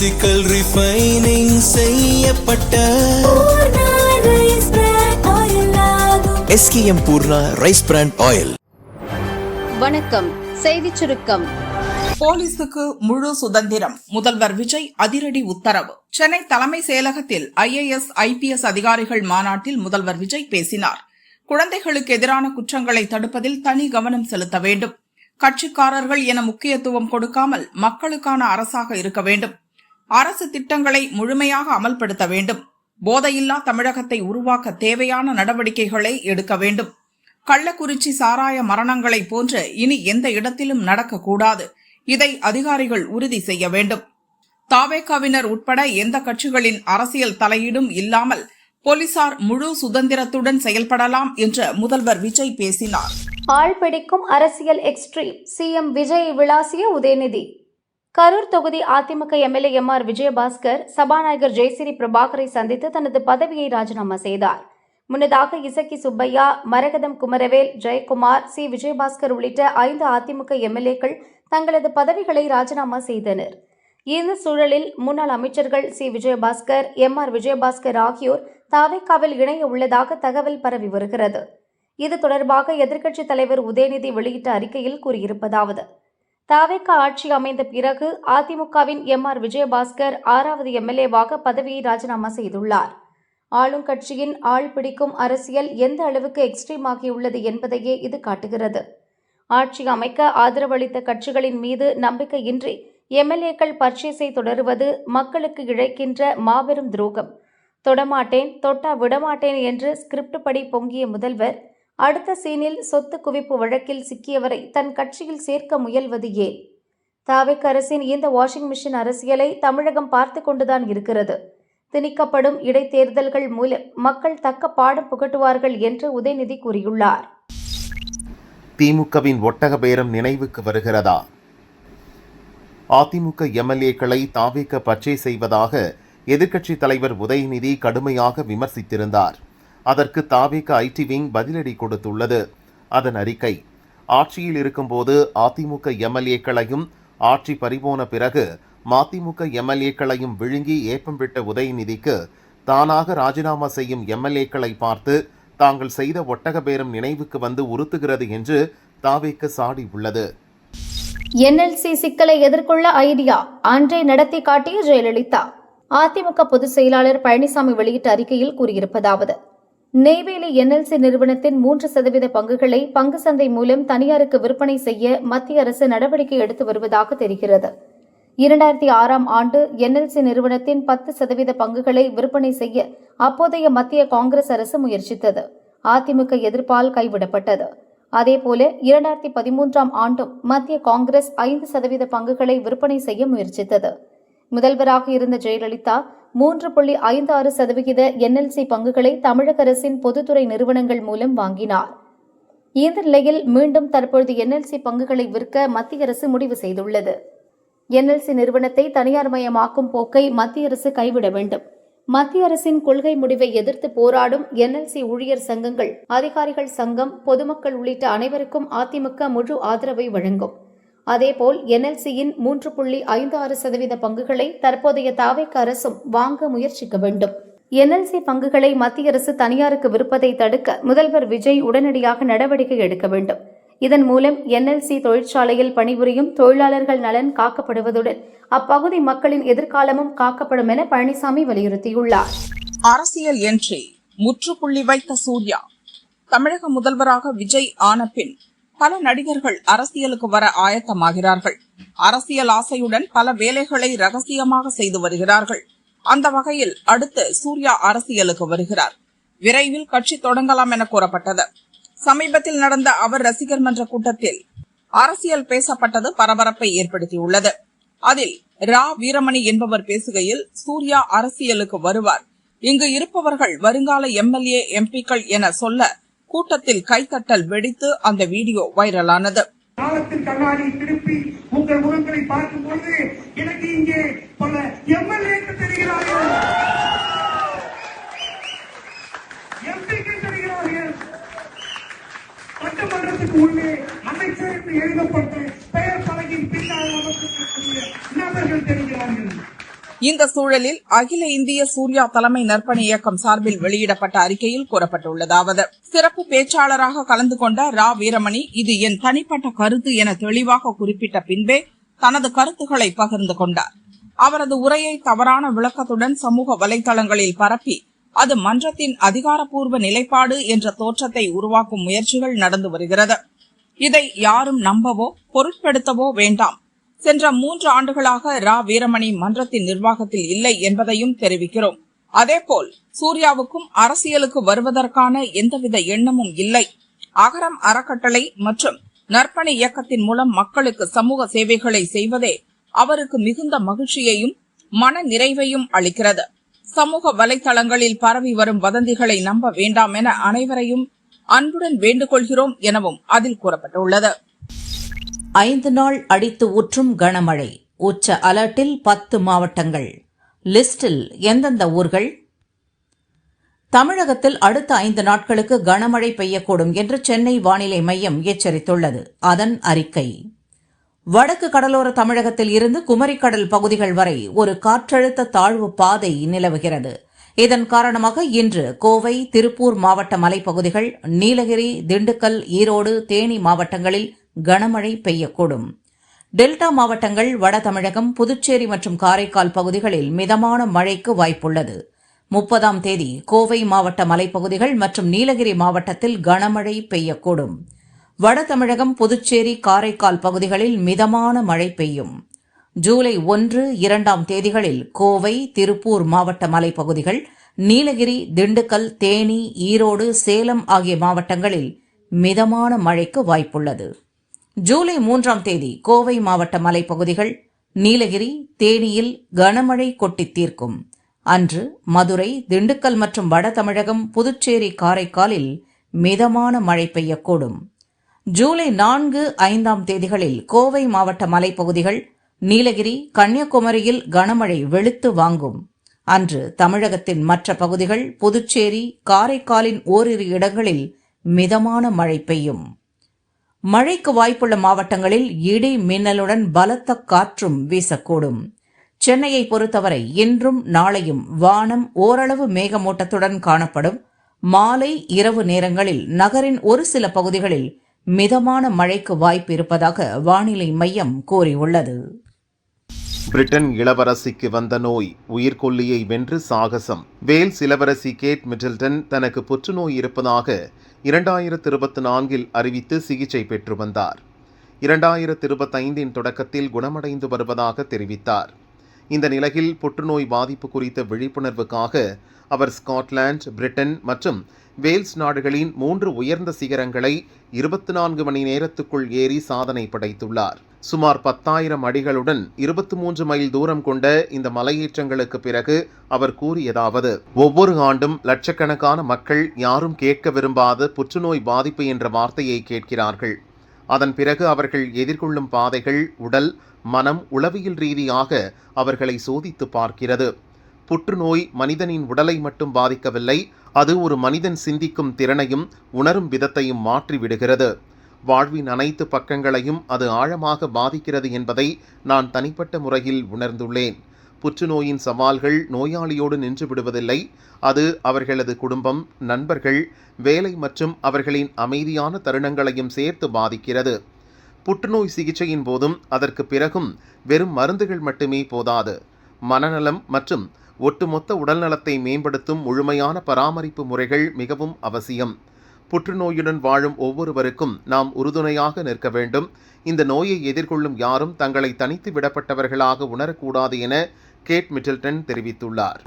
Physical refining செய்யப்பட்ட SKM Poorna rice brand oil. வணக்கம். செய்திச் சுருக்கம். போலீசுக்கு முழு சுதந்திரம், முதல்வர் விஜய் அதிரடி உத்தரவு. சென்னை தலைமை செயலகத்தில் IAS, IPS அதிகாரிகள் மாநாட்டில் முதல்வர் விஜய் பேசினார். குழந்தைகளுக்கு எதிரான குற்றங்களை தடுப்பதில் தனி கவனம் செலுத்த வேண்டும். கட்சிக்காரர்கள் என முக்கியத்துவம் கொடுக்காமல் மக்களுக்கான அரசாக இருக்க வேண்டும். அரசு திட்டங்களை முழுமையாக அமல்படுத்த வேண்டும். போதையில்லா தமிழகத்தை உருவாக்க தேவையான நடவடிக்கைகளை எடுக்க வேண்டும். கள்ளக்குறிச்சி சாராய மரணங்களை போன்று இனி எந்த இடத்திலும் நடக்கக்கூடாது. இதை அதிகாரிகள் உறுதி செய்ய வேண்டும். தாவேகாவினர் உட்பட எந்த கட்சிகளின் அரசியல் தலையீடும் இல்லாமல் போலீசார் முழு சுதந்திரத்துடன் செயல்படலாம் என்று முதல்வர் விஜய் பேசினார். ஆள் பிடிக்கும் அரசியல் எக்ஸ்ட்ரீம், CM விஜய் விளாசிய உதயநிதி. கரூர் தொகுதி அதிமுக MLA MR விஜயபாஸ்கர் சபாநாயகர் ஜெயசிறி பிரபாகரை சந்தித்து தனது பதவியை ராஜினாமா செய்தார். முன்னதாக இசக்கி சுப்பையா, மரகதம் குமரவேல், ஜெயக்குமார், C விஜயபாஸ்கர் உள்ளிட்ட 5 அதிமுக MLAக்கள் தங்களது பதவிகளை ராஜினாமா செய்தனர். இந்த சூழலில் முன்னாள் அமைச்சர்கள் C விஜயபாஸ்கர், MR விஜயபாஸ்கர் ஆகியோர் தாவேகாவில் இணைய உள்ளதாக தகவல் பரவி வருகிறது. இது தொடர்பாக எதிர்க்கட்சித் தலைவர் உதயநிதி வெளியிட்ட அறிக்கையில் கூறியிருப்பதாவது: தாவேகா ஆட்சி அமைந்த பிறகு அதிமுகவின் MR விஜயபாஸ்கர் 6வது MLAவாக பதவியை ராஜினாமா செய்துள்ளார். ஆளும் கட்சியின் ஆள் பிடிக்கும் அரசியல் எந்த அளவுக்கு எக்ஸ்ட்ரீம் ஆகியுள்ளது என்பதையே இது காட்டுகிறது. ஆட்சி அமைக்க ஆதரவளித்த கட்சிகளின் மீது நம்பிக்கையின்றி MLAக்கள் பர்ச்சேஸை தொடருவது மக்களுக்கு இழைக்கின்ற மாபெரும் துரோகம். தொடமாட்டேன், தொட்டா விடமாட்டேன் என்று ஸ்கிரிப்ட் படி பொங்கிய முதல்வர் அடுத்த சீனில் சொத்து குவிப்பு வழக்கில் சிக்கியவரை தன் கட்சியில் சேர்க்க முயல்வது ஏன்? தாவேகா அரசின் இந்த வாஷிங் மிஷின் அரசியலை தமிழகம் பார்த்து கொண்டுதான் இருக்கிறது. திணிக்கப்படும் இடைத்தேர்தல்கள் மூலம் மக்கள் தக்க பாடம் புகட்டுவார்கள் என்று உதயநிதி கூறியுள்ளார். திமுகவின் ஒட்டக பேரம் நினைவுக்கு வருகிறதா? அதிமுக MLAக்களை தாவேகா பர்ச்சேஸ் செய்வதாக எதிர்க்கட்சித் தலைவர் உதயநிதி கடுமையாக விமர்சித்திருந்தார். அதற்கு தாவேகா IT விங் பதிலடி கொடுத்துள்ளது. அதன் அறிக்கை: ஆட்சியில் இருக்கும்போது அதிமுக MLAக்களையும், ஆட்சி பறிபோன பிறகு மதிமுக MLAக்களையும் விழுங்கி ஏப்பம் விட்ட உதயநிதிக்கு தானாக ராஜினாமா செய்யும் MLAக்களை பார்த்து தாங்கள் செய்த ஒட்டக பேரம் நினைவுக்கு வந்து உறுத்துகிறது என்று தாவேகா சாடி உள்ளது. NLC சிக்கலை எதிர்கொள்ள ஐடியா, அன்றே நடத்தி காட்டிய ஜெயலலிதா. அதிமுக பொதுச் செயலாளர் பழனிசாமி வெளியிட்ட அறிக்கையில் கூறியிருப்பதாவது: நெய்வேலி NLC நிறுவனத்தின் 3% பங்குகளை பங்கு சந்தை மூலம் தனியாருக்கு விற்பனை செய்ய மத்திய அரசு நடவடிக்கை எடுத்து வருவதாக தெரிகிறது. 2006ஆம் ஆண்டு NLC நிறுவனத்தின் 10% பங்குகளை விற்பனை செய்ய அப்போதைய மத்திய காங்கிரஸ் அரசு முயற்சித்தது. அதிமுக எதிர்ப்பால் கைவிடப்பட்டது. அதேபோல 2013ஆம் ஆண்டும் மத்திய காங்கிரஸ் 5% பங்குகளை விற்பனை செய்ய முயற்சித்தது. முதல்வராக இருந்த ஜெயலலிதா 3.56% NLC பங்குகளை தமிழக அரசின் பொதுத்துறை நிறுவனங்கள் மூலம் வாங்கினார். இந்த நிலையில் மீண்டும் தற்பொழுது NLC பங்குகளை விற்க மத்திய அரசு முடிவு செய்துள்ளது. NLC நிறுவனத்தை தனியார்மயமாக்கும் போக்கை மத்திய அரசு கைவிட வேண்டும். மத்திய அரசின் கொள்கை முடிவை எதிர்த்து போராடும் NLC ஊழியர் சங்கங்கள், அதிகாரிகள் சங்கம், பொதுமக்கள் உள்ளிட்ட அனைவருக்கும் அதிமுக முழு ஆதரவை வழங்கும். அதேபோல் NLCயின் 3.56% பங்குகளை தற்போதைய தாவேகா அரசும் வாங்க முயற்சிக்க வேண்டும். NLC பங்குகளை மத்திய அரசு தனியாருக்கு விற்பதை தடுக்க முதல்வர் விஜய் உடனடியாக நடவடிக்கை எடுக்க வேண்டும். இதன் மூலம் NLC தொழிற்சாலையில் பணிபுரியும் தொழிலாளர்கள் நலன் காக்கப்படுவதுடன் அப்பகுதி மக்களின் எதிர்காலமும் காக்கப்படும் என பழனிசாமி வலியுறுத்தியுள்ளார். அரசியல் என்றே முற்றுப்புள்ளி வைத்த சூர்யா. தமிழக முதல்வராக விஜய் ஆன பின் பல நடிகர்கள் அரசியலுக்கு வர ஆயத்தமாகிறார்கள். அரசியல் ஆசையுடன் பல வேலைகளை ரகசியமாக செய்து வருகிறார்கள். அந்த வகையில் அடுத்து சூர்யா அரசியலுக்கு வருகிறார். விரைவில் கட்சி தொடங்கலாம் என கூறப்பட்டது. சமீபத்தில் நடந்த அவர் ரசிகர் மன்ற கூட்டத்தில் அரசியல் பேசப்பட்டது பரபரப்பை ஏற்படுத்தியுள்ளது. அதில் வீரமணி என்பவர் பேசுகையில் சூர்யா அரசியலுக்கு வருவார், இங்கு இருப்பவர்கள் வருங்கால MLA MPக்கள் என சொல்ல கூட்டத்தில் கைத்தட்டல் வெடித்து அந்த வீடியோ வைரலானது. காலத்தில் கண்ணாடி திருப்பி உங்கள் முகங்களை பார்க்கும்போது எனக்கு இங்கே பல MLAக்கள் தெரிகிறார்கள், MPக்கள் தெரிகிறார்கள். சட்டமன்றத்துக்கு உள்ளே அமைச்சர் என்று எழுதப்பட்டு பெயர் பலகின் பின்னால் நபர்கள் தெரிகிறார்கள். இந்த சூழலில் அகில இந்திய சூர்யா தலைமை நற்பணி இயக்கம் சார்பில் வெளியிடப்பட்ட அறிக்கையில் கூறப்பட்டுள்ளதாவது, சிறப்பு பேச்சாளராக கலந்து கொண்ட ரா வீரமணி இது என் தனிப்பட்ட கருத்து என தெளிவாக குறிப்பிட்ட பின்பே தனது கருத்துக்களை பகிர்ந்து கொண்டார். அவரது உரையை தவறான விளக்கத்துடன் சமூக வலைதளங்களில் பரப்பி அது மன்றத்தின் அதிகாரப்பூர்வ நிலைப்பாடு என்ற தோற்றத்தை உருவாக்கும் முயற்சிகள் நடந்து வருகிறது. இதை யாரும் நம்பவோ பொருட்படுத்தவோ வேண்டாம். சென்ற 3 ஆண்டுகளாக ரா வீரமணி மன்றத்தின் நிர்வாகத்தில் இல்லை என்பதையும் தெரிவிக்கிறோம். அதேபோல் சூர்யாவுக்கும் அரசியலுக்கு வருவதற்கான எந்தவித எண்ணமும் இல்லை. அகரம் அறக்கட்டளை மற்றும் நற்பணி இயக்கத்தின் மூலம் மக்களுக்கு சமூக சேவைகளை செய்வதே அவருக்கு மிகுந்த மகிழ்ச்சியையும் மன நிறைவையும் அளிக்கிறது. சமூக வலைதளங்களில் பரவி வரும் வதந்திகளை நம்ப வேண்டாம் என அனைவரையும் அன்புடன் வேண்டுகொள்கிறோம் எனவும் அதில் கூறப்பட்டுள்ளது. 5 நாள் அடித்து ஊற்றும் கனமழை. உச்ச அலர்ட்டில் 10 மாவட்டங்கள். லிஸ்டில் எந்தெந்த ஊர்கள்? தமிழகத்தில் அடுத்த 5 நாட்களுக்கு கனமழை பெய்யக்கூடும் என்று சென்னை வானிலை மையம் எச்சரித்துள்ளது. அதன் அறிக்கை: வடக்கு கடலோர தமிழகத்தில் இருந்து குமரிக்கடல் பகுதிகள் வரை ஒரு காற்றழுத்த தாழ்வு பாதை நிலவுகிறது. இதன் காரணமாக இன்று கோவை, திருப்பூர் மாவட்ட மலைப்பகுதிகள், நீலகிரி, திண்டுக்கல், ஈரோடு, தேனி மாவட்டங்களில் கனமழை பெய்யக்கூடும். டெல்டா மாவட்டங்கள், வட தமிழகம், புதுச்சேரி மற்றும் காரைக்கால் பகுதிகளில் மிதமான மழைக்கு வாய்ப்புள்ளது. 30ஆம் தேதி கோவை மாவட்ட மலைப்பகுதிகள் மற்றும் நீலகிரி மாவட்டத்தில் கனமழை பெய்யக்கூடும். வட தமிழகம், புதுச்சேரி, காரைக்கால் பகுதிகளில் மிதமான மழை பெய்யும். ஜூலை 1, 2ஆம் தேதிகளில் கோவை, திருப்பூர் மாவட்ட மலைப்பகுதிகள், நீலகிரி, திண்டுக்கல், தேனி, ஈரோடு, சேலம் ஆகிய மாவட்டங்களில் மிதமான மழைக்கு வாய்ப்புள்ளது. ஜூலை 3ஆம் தேதி கோவை மாவட்ட மலைப்பகுதிகள், நீலகிரி, தேனியில் கனமழை கொட்டித் தீர்க்கும். அன்று மதுரை, திண்டுக்கல் மற்றும் வட தமிழகம், புதுச்சேரி, காரைக்காலில் மிதமான மழை பெய்யக்கூடும். ஜூலை 4, 5ஆம் தேதிகளில் கோவை மாவட்ட மலைப்பகுதிகள், நீலகிரி, கன்னியாகுமரியில் கனமழை வெளுத்து வாங்கும். அன்று தமிழகத்தின் மற்ற பகுதிகள், புதுச்சேரி, காரைக்காலின் ஓரிரு இடங்களில் மிதமான மழை பெய்யும். மழைக்கு வாய்ப்புள்ள மாவட்டங்களில் இடி மின்னலுடன் பலத்த காற்றும் வீசக்கூடும். சென்னையை பொறுத்தவரை இன்றும் நாளையும் வானம் ஓரளவு மேகமூட்டத்துடன் காணப்படும். மாலை, இரவு நேரங்களில் நகரின் ஒரு சில பகுதிகளில் மிதமான மழைக்கு வாய்ப்பு இருப்பதாக வானிலை மையம் கூறியுள்ளது. பிரிட்டன் இளவரசிக்கு வந்த நோய் உயிர்கொல்லியை வென்று சாகசம். வேல்ஸ் இளவரசி கேட் மிடில்டன் தனக்கு புற்றுநோய் இருப்பதாக 2024 அறிவித்து சிகிச்சை பெற்று வந்தார். 2025 தொடக்கத்தில் குணமடைந்து வருவதாக தெரிவித்தார். இந்த நிலையில் புற்றுநோய் பாதிப்பு குறித்த விழிப்புணர்வுக்காக அவர் ஸ்காட்லாந்து, பிரிட்டன் மற்றும் வேல்ஸ் நாடுகளின் 3 உயர்ந்த சிகரங்களை 24 மணி நேரத்துக்குள் ஏறி சாதனை படைத்துள்ளார். சுமார் 10,000 அடிகளுடன் 23 மைல் தூரம் கொண்ட இந்த மலையேற்றங்களுக்கு பிறகு அவர் கூறியதாவது: ஒவ்வொரு ஆண்டும் லட்சக்கணக்கான மக்கள் யாரும் கேட்க விரும்பாத புற்றுநோய் பாதிப்பு என்ற வார்த்தையை கேட்கிறார்கள். அதன் பிறகு அவர்கள் எதிர்கொள்ளும் பாதைகள் உடல், மனம், உளவியல் ரீதியாக அவர்களை சோதித்து பார்க்கிறது. புற்றுநோய் மனிதனின் உடலை மட்டும் பாதிக்கவில்லை, அது ஒரு மனிதன் சிந்திக்கும் திறனையும் உணரும் விதத்தையும் மாற்றிவிடுகிறது. வாழ்வின் அனைத்து பக்கங்களையும் அது ஆழமாக பாதிக்கிறது என்பதை நான் தனிப்பட்ட முறையில் உணர்ந்துள்ளேன். புற்றுநோயின் சவால்கள் நோயாளியோடு நின்று விடுவதில்லை, அது அவர்களது குடும்பம், நண்பர்கள், வேலை மற்றும் அவர்களின் அமைதியான தருணங்களையும் சேர்த்து பாதிக்கிறது. புற்றுநோய் சிகிச்சையின் போதும் அதற்கு பிறகும் வெறும் மருந்துகள் மட்டுமே போதாது. மனநலம் மற்றும் ஒட்டுமொத்த உடல்நலத்தை மேம்படுத்தும் முழுமையான பராமரிப்பு முறைகள் மிகவும் அவசியம். புற்றுநோயுடன் வாழும் ஒவ்வொருவருக்கும் நாம் உறுதுணையாக நிற்க வேண்டும். இந்த நோயை எதிர்கொள்ளும் யாரும் தங்களை தனித்து விடப்பட்டவர்களாக உணரக்கூடாது என கேட் மிடில்டன் தெரிவித்துள்ளார்.